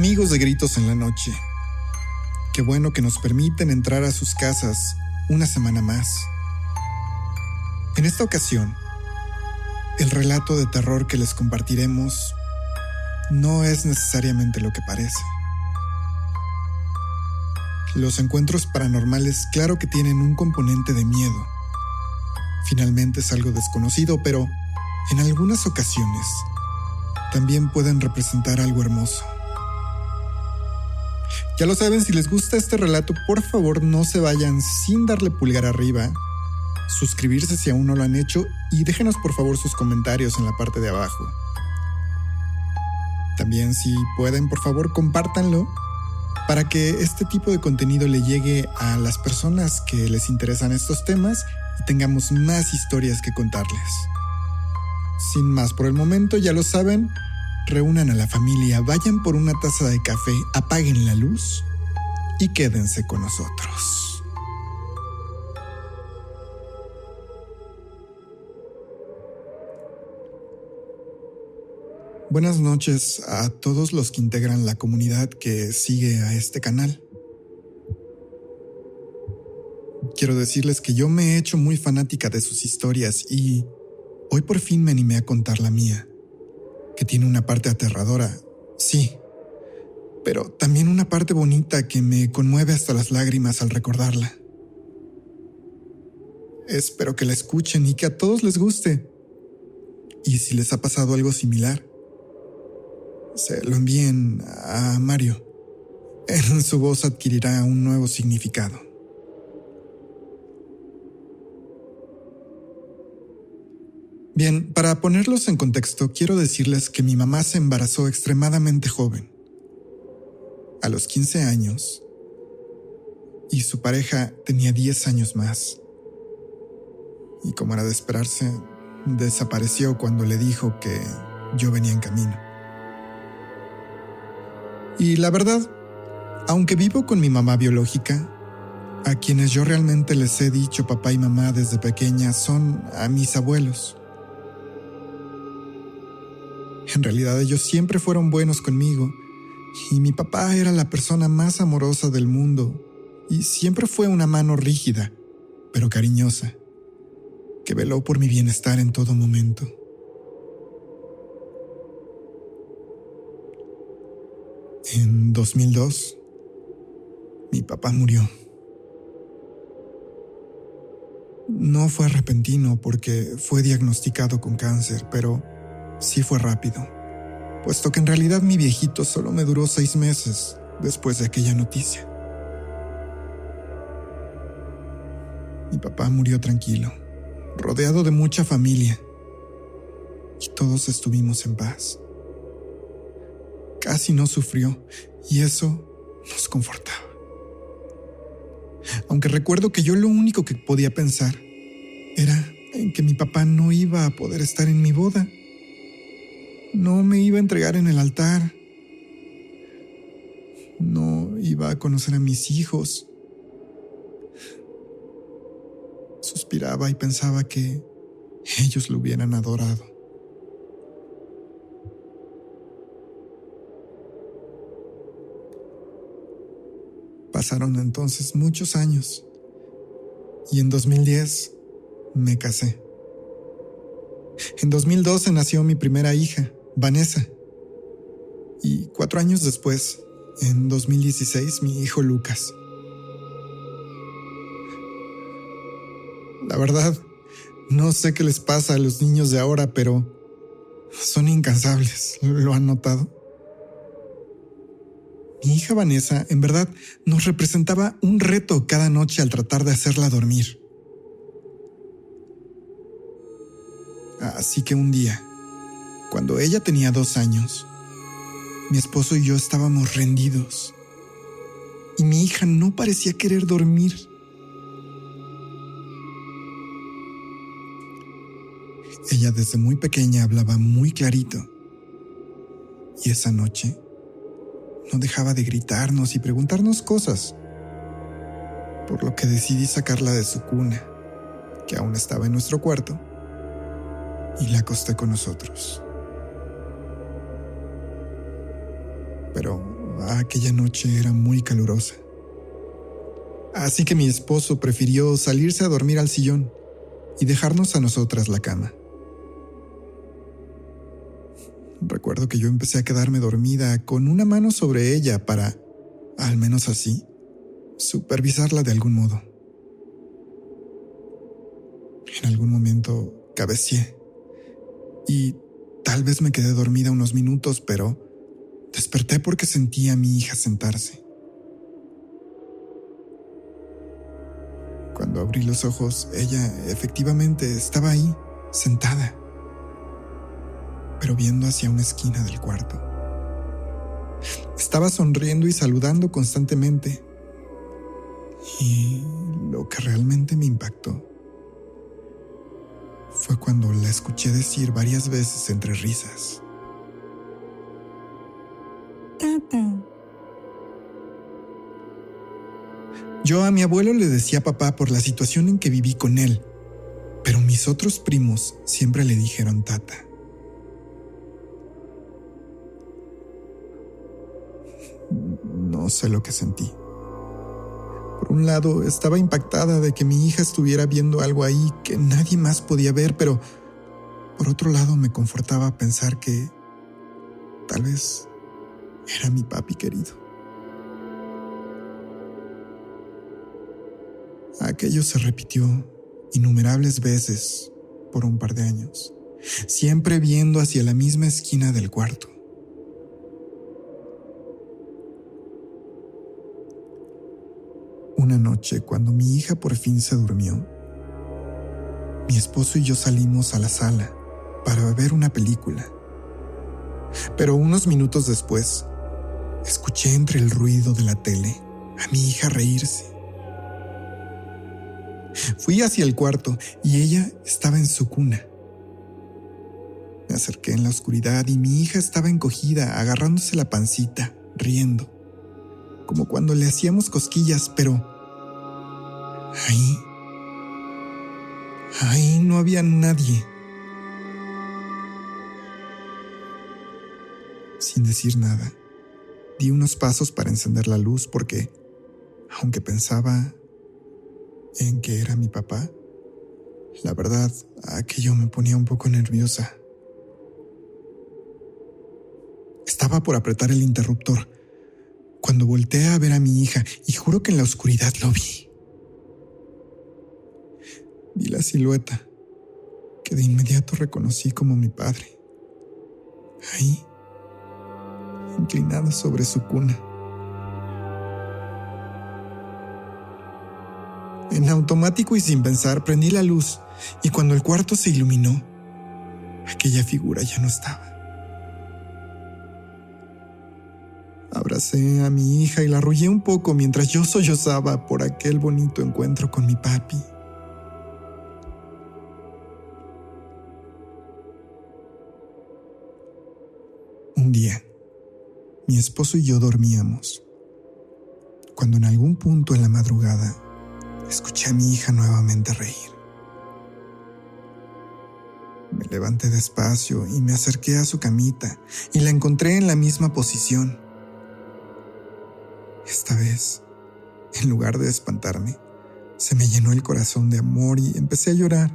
Amigos de Gritos en la Noche, qué bueno que nos permiten entrar a sus casas una semana más. En esta ocasión, el relato de terror que les compartiremos no es necesariamente lo que parece. Los encuentros paranormales claro que tienen un componente de miedo. Finalmente es algo desconocido, pero en algunas ocasiones también pueden representar algo hermoso. Ya lo saben, si les gusta este relato, por favor no se vayan sin darle pulgar arriba, suscribirse si aún no lo han hecho y déjenos por favor sus comentarios en la parte de abajo. También si pueden, por favor compártanlo para que este tipo de contenido le llegue a las personas que les interesan estos temas y tengamos más historias que contarles. Sin más por el momento, ya lo saben, reúnan a la familia, vayan por una taza de café, apaguen la luz y quédense con nosotros. Buenas noches a todos los que integran la comunidad que sigue a este canal. Quiero decirles que yo me he hecho muy fanática de sus historias y hoy por fin me animé a contar la mía, que tiene una parte aterradora, sí, pero también una parte bonita que me conmueve hasta las lágrimas al recordarla. Espero que la escuchen y que a todos les guste. Y si les ha pasado algo similar, se lo envíen a Mario. En su voz adquirirá un nuevo significado. Bien, para ponerlos en contexto, quiero decirles que mi mamá se embarazó extremadamente joven, a los 15 años, y su pareja tenía 10 años más. Y como era de esperarse, desapareció cuando le dijo que yo venía en camino. Y la verdad, aunque vivo con mi mamá biológica, a quienes yo realmente les he dicho papá y mamá desde pequeña son a mis abuelos. En realidad ellos siempre fueron buenos conmigo y mi papá era la persona más amorosa del mundo y siempre fue una mano rígida, pero cariñosa, que veló por mi bienestar en todo momento. En 2002, mi papá murió. No fue repentino porque fue diagnosticado con cáncer, pero sí fue rápido, puesto que en realidad mi viejito solo me duró 6 meses después de aquella noticia. Mi papá murió tranquilo, rodeado de mucha familia, y todos estuvimos en paz. Casi no sufrió, y eso nos confortaba. Aunque recuerdo que yo lo único que podía pensar era en que mi papá no iba a poder estar en mi boda. No me iba a entregar en el altar. No iba a conocer a mis hijos. Suspiraba y pensaba que ellos lo hubieran adorado. Pasaron entonces muchos años y en 2010 me casé. En 2012 nació mi primera hija, Vanessa, y 4 años después, en 2016, mi hijo Lucas. La verdad, no sé qué les pasa a los niños de ahora, pero son incansables, ¿lo han notado? Mi hija Vanessa, en verdad, nos representaba un reto cada noche al tratar de hacerla dormir. Así que un día, cuando ella tenía 2 años, mi esposo y yo estábamos rendidos y mi hija no parecía querer dormir. Ella desde muy pequeña hablaba muy clarito y esa noche no dejaba de gritarnos y preguntarnos cosas, por lo que decidí sacarla de su cuna, que aún estaba en nuestro cuarto, y la acosté con nosotros. Pero aquella noche era muy calurosa. Así que mi esposo prefirió salirse a dormir al sillón y dejarnos a nosotras la cama. Recuerdo que yo empecé a quedarme dormida con una mano sobre ella para, al menos así, supervisarla de algún modo. En algún momento cabeceé y tal vez me quedé dormida unos minutos, pero desperté porque sentí a mi hija sentarse. Cuando abrí los ojos, ella efectivamente estaba ahí, sentada, pero viendo hacia una esquina del cuarto. Estaba sonriendo y saludando constantemente. Y lo que realmente me impactó fue cuando la escuché decir varias veces entre risas: Tata. Yo a mi abuelo le decía papá por la situación en que viví con él, pero mis otros primos siempre le dijeron tata. No sé lo que sentí. Por un lado, estaba impactada de que mi hija estuviera viendo algo ahí que nadie más podía ver, pero por otro lado me confortaba pensar que tal vez era mi papi querido. Aquello se repitió innumerables veces por un par de años, siempre viendo hacia la misma esquina del cuarto. Una noche, cuando mi hija por fin se durmió, mi esposo y yo salimos a la sala para ver una película. Pero unos minutos después, escuché entre el ruido de la tele a mi hija reírse. Fui hacia el cuarto y ella estaba en su cuna. Me acerqué en la oscuridad y mi hija estaba encogida, agarrándose la pancita, riendo, como cuando le hacíamos cosquillas, pero ahí no había nadie. Sin decir nada, di unos pasos para encender la luz porque, aunque pensaba en que era mi papá, la verdad, aquello me ponía un poco nerviosa. Estaba por apretar el interruptor cuando volteé a ver a mi hija y juro que en la oscuridad lo vi. Vi la silueta que de inmediato reconocí como mi padre, ahí, inclinado sobre su cuna. En automático y sin pensar, prendí la luz y cuando el cuarto se iluminó, aquella figura ya no estaba. Abracé a mi hija y la arrullé un poco mientras yo sollozaba por aquel bonito encuentro con mi papi. Un día, mi esposo y yo dormíamos, cuando en algún punto en la madrugada escuché a mi hija nuevamente reír. Me levanté despacio y me acerqué a su camita y la encontré en la misma posición. Esta vez, en lugar de espantarme, se me llenó el corazón de amor y empecé a llorar.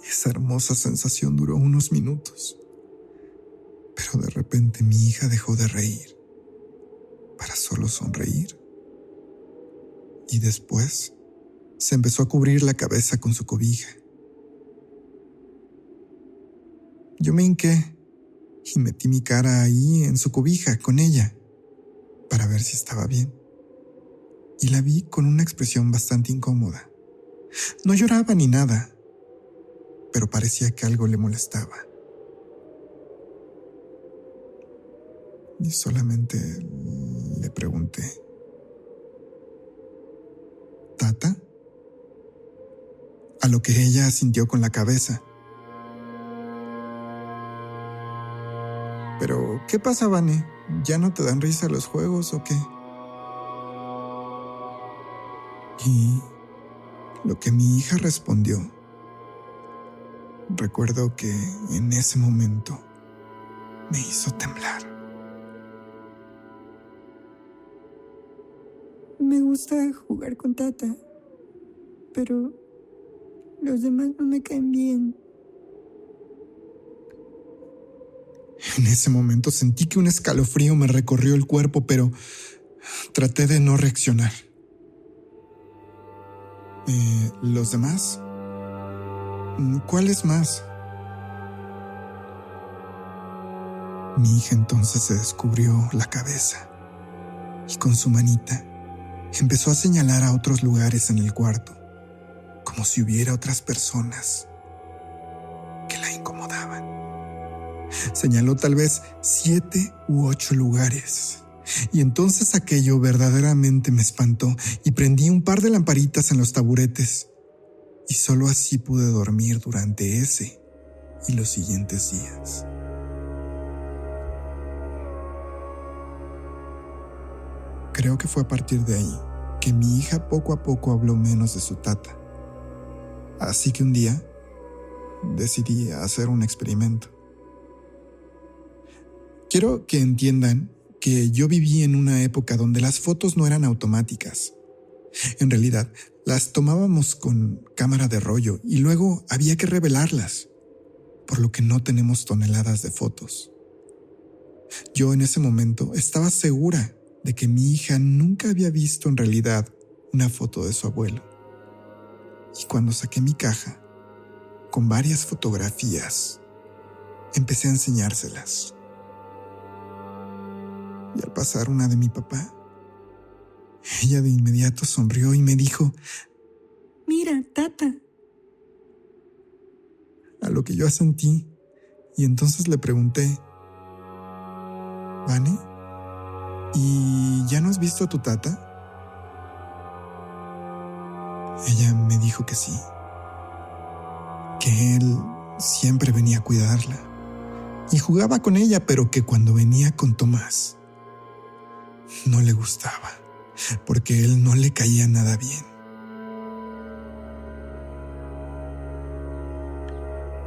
Esa hermosa sensación duró unos minutos, pero de repente mi hija dejó de reír para solo sonreír. Y después se empezó a cubrir la cabeza con su cobija. Yo me hinqué y metí mi cara ahí en su cobija con ella para ver si estaba bien. Y la vi con una expresión bastante incómoda. No lloraba ni nada, pero parecía que algo le molestaba. Y solamente le pregunté: ¿Tata? A lo que ella asintió con la cabeza. ¿Pero qué pasa, Vane? ¿Ya no te dan risa los juegos o qué? Y lo que mi hija respondió, recuerdo que en ese momento me hizo temblar. Me gusta jugar con Tata, pero los demás no me caen bien. En ese momento sentí que un escalofrío me recorrió el cuerpo, pero traté de no reaccionar. ¿Los demás? ¿Cuáles más? Mi hija entonces se descubrió la cabeza y con su manita empezó a señalar a otros lugares en el cuarto, como si hubiera otras personas que la incomodaban. Señaló tal vez 7 u 8 lugares. Y entonces aquello verdaderamente me espantó y prendí un par de lamparitas en los taburetes. Y solo así pude dormir durante ese y los siguientes días. Creo que fue a partir de ahí que mi hija poco a poco habló menos de su tata. Así que un día decidí hacer un experimento. Quiero que entiendan que yo viví en una época donde las fotos no eran automáticas. En realidad, las tomábamos con cámara de rollo y luego había que revelarlas, por lo que no tenemos toneladas de fotos. Yo en ese momento estaba segura de que mi hija nunca había visto en realidad una foto de su abuelo. Y cuando saqué mi caja, con varias fotografías, empecé a enseñárselas. Y al pasar una de mi papá, ella de inmediato sonrió y me dijo: Mira, Tata. A lo que yo asentí, y entonces le pregunté: ¿Vane? ¿Y ya no has visto a tu tata? Ella me dijo que sí, que él siempre venía a cuidarla y jugaba con ella, pero que cuando venía con Tomás no le gustaba, porque él no le caía nada bien.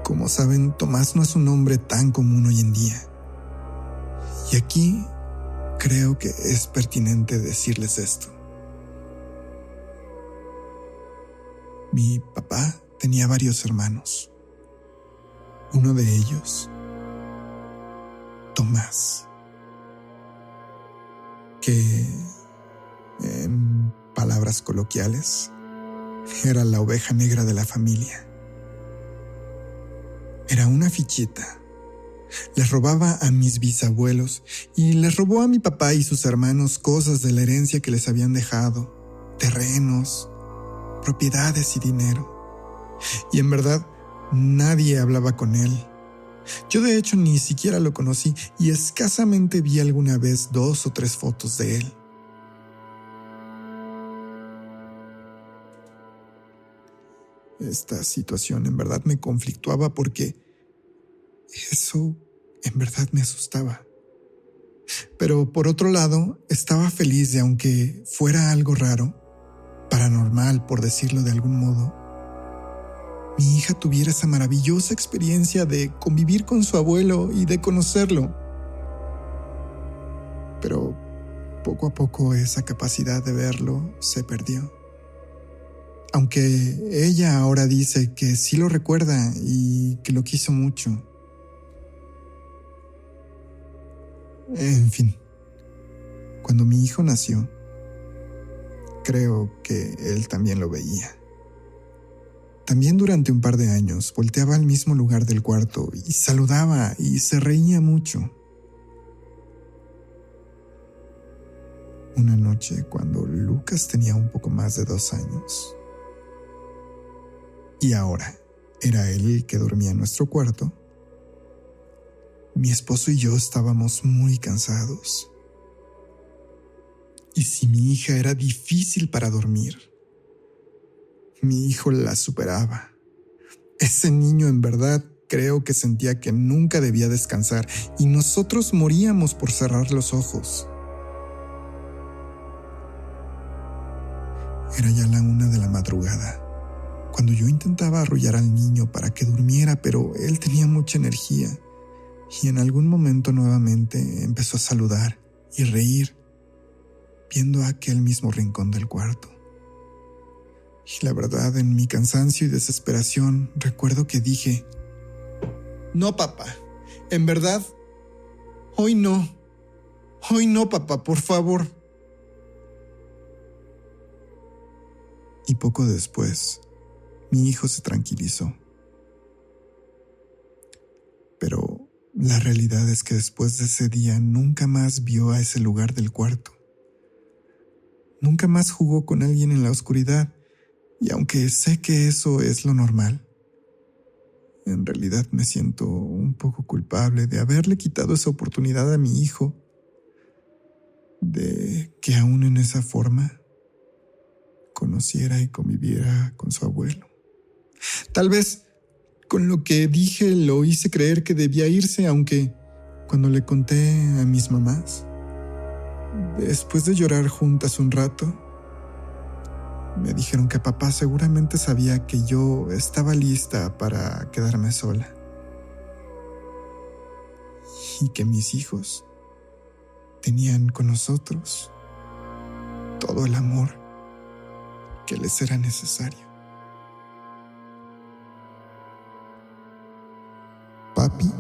Como saben, Tomás no es un nombre tan común hoy en día. Y aquí creo que es pertinente decirles esto. Mi papá tenía varios hermanos. Uno de ellos, Tomás, que en palabras coloquiales era la oveja negra de la familia. Era una fichita. Les robaba a mis bisabuelos y les robó a mi papá y sus hermanos cosas de la herencia que les habían dejado, terrenos, propiedades y dinero. Y en verdad, nadie hablaba con él. Yo de hecho ni siquiera lo conocí y escasamente vi alguna vez 2 o 3 fotos de él. Esta situación en verdad me conflictuaba porque eso en verdad me asustaba. Pero por otro lado, estaba feliz de, aunque fuera algo raro, paranormal por decirlo de algún modo, mi hija tuviera esa maravillosa experiencia de convivir con su abuelo y de conocerlo. Pero poco a poco esa capacidad de verlo se perdió. Aunque ella ahora dice que sí lo recuerda y que lo quiso mucho. En fin, cuando mi hijo nació, creo que él también lo veía. También durante un par de años volteaba al mismo lugar del cuarto y saludaba y se reía mucho. Una noche, cuando Lucas tenía un poco más de 2 años, y ahora era él el que dormía en nuestro cuarto, mi esposo y yo estábamos muy cansados. Y si mi hija era difícil para dormir, mi hijo la superaba. Ese niño en verdad creo que sentía que nunca debía descansar y nosotros moríamos por cerrar los ojos. Era ya la 1 de la madrugada, cuando yo intentaba arrullar al niño para que durmiera, pero él tenía mucha energía y en algún momento nuevamente empezó a saludar y reír, viendo aquel mismo rincón del cuarto. Y la verdad, en mi cansancio y desesperación, recuerdo que dije: no, papá, en verdad, hoy no, papá, por favor. Y poco después, mi hijo se tranquilizó. Pero la realidad es que después de ese día nunca más vio a ese lugar del cuarto. Nunca más jugó con alguien en la oscuridad, y aunque sé que eso es lo normal, en realidad me siento un poco culpable de haberle quitado esa oportunidad a mi hijo, de que aún en esa forma conociera y conviviera con su abuelo. Tal vez con lo que dije lo hice creer que debía irse, aunque cuando le conté a mis mamás, después de llorar juntas un rato, me dijeron que papá seguramente sabía que yo estaba lista para quedarme sola y que mis hijos tenían con nosotros todo el amor que les era necesario. Papi